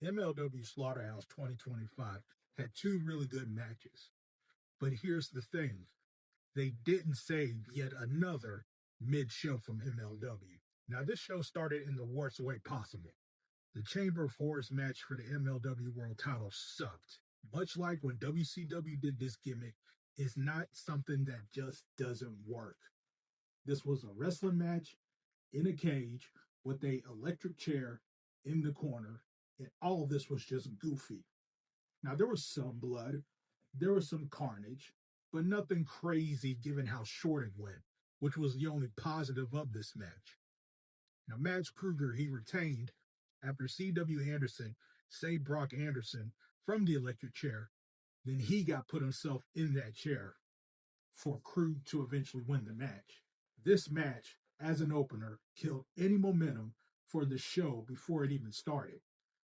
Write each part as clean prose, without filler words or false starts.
MLW Slaughterhouse 2025 had two really good matches. But here's the thing, they didn't save yet another mid-show from MLW. Now, this show started in the worst way possible. The Chamber of Horrors match for the MLW World title sucked. Much like when WCW did this gimmick, it's not something that just doesn't work. This was a wrestling match in a cage with a electric chair in the corner, and all of this was just goofy. Now, there was some blood, there was some carnage, but nothing crazy given how short it went, which was the only positive of this match. Now, Mads Kruger, he retained after C.W. Anderson saved Brock Anderson from the electric chair. Then he got put himself in that chair for Krug to eventually win the match. This match, as an opener, killed any momentum for the show before it even started.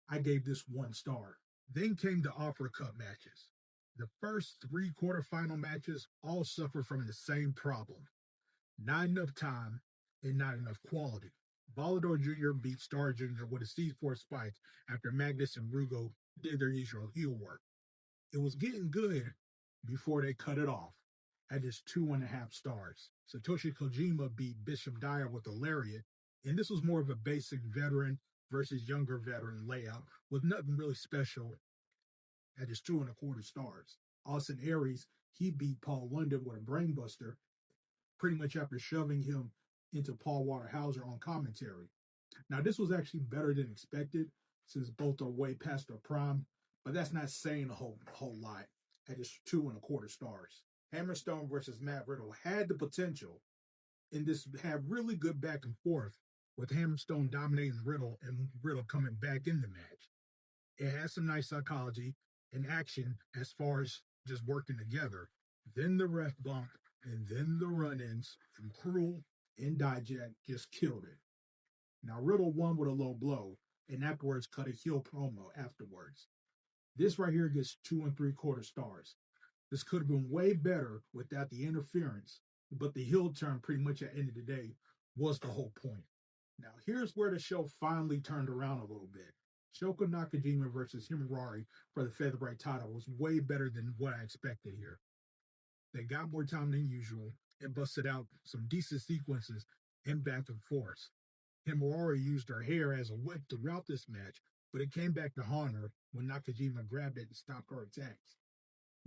I gave this 1 star. Then came the Opera Cup matches. The first 3 quarterfinal matches all suffered from the same problem. Not enough time and not enough quality. Volador Jr. beat Star Jr. with a C4 spike after Magnus and Rugo did their usual heel work. It was getting good before they cut it off at just 2.5 stars. Satoshi Kojima beat Bishop Dyer with a lariat, and this was more of a basic veteran versus younger veteran layout with nothing really special at just 2.25 stars. Austin Aries, he beat Paul London with a brainbuster, pretty much after shoving him into Paul Waterhauser on commentary. Now, this was actually better than expected since both are way past their prime, but that's not saying a whole lot at just 2.25 stars. Hammerstone versus Matt Riddle had the potential, and this had really good back and forth with Hammerstone dominating Riddle and Riddle coming back in the match. It had some nice psychology and action as far as just working together. Then the ref bump and then the run-ins from Cruel and Dijak just killed it. Now, Riddle won with a low blow and afterwards cut a heel promo afterwards. This right here gets 2.75 stars. This could have been way better without the interference, but the heel turn pretty much at the end of the day was the whole point. Now, here's where the show finally turned around a little bit. Shoko Nakajima versus HIMAWARI for the featherweight title was way better than what I expected here. They got more time than usual and busted out some decent sequences and back and forth. HIMAWARI used her hair as a whip throughout this match, but it came back to haunt her when Nakajima grabbed it and stopped her attacks.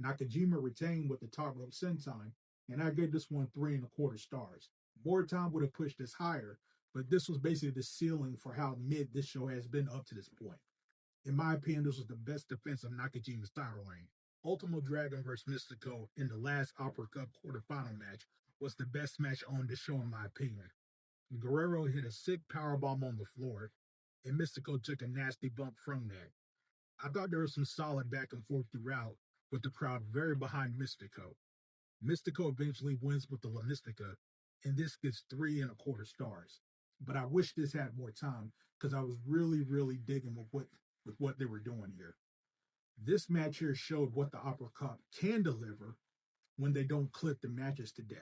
Nakajima retained with the top rope senton, and I gave this one 3.25 stars. More time would have pushed this higher, but this was basically the ceiling for how mid this show has been up to this point. In my opinion, this was the best defense of Nakajima's title reign. Ultimo Dragon versus Mistico in the last Opera Cup quarterfinal match was the best match on the show in my opinion. Guerrero hit a sick powerbomb on the floor, and Mistico took a nasty bump from that. I thought there was some solid back and forth throughout, with the crowd very behind Mistico. Mistico eventually wins with the La Mystica, and this gets 3.25 stars. But I wish this had more time because I was really digging with what they were doing here. This match here showed what the Opera Cup can deliver when they don't clip the matches to death.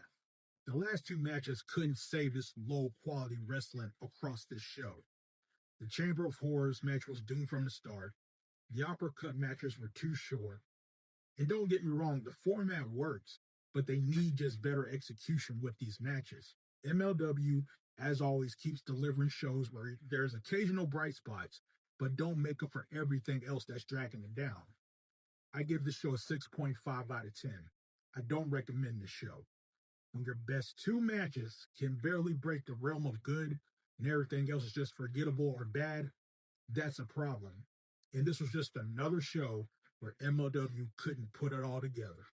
The last 2 matches couldn't save this low-quality wrestling across this show. The Chamber of Horrors match was doomed from the start. The Opera Cup matches were too short. And don't get me wrong, the format works, but they need just better execution with these matches. MLW, as always, keeps delivering shows where there's occasional bright spots, but don't make up for everything else that's dragging it down. I give this show a 6.5 out of 10. I don't recommend this show. When your best 2 matches can barely break the realm of good and everything else is just forgettable or bad, that's a problem. And this was just another show where MLW couldn't put it all together.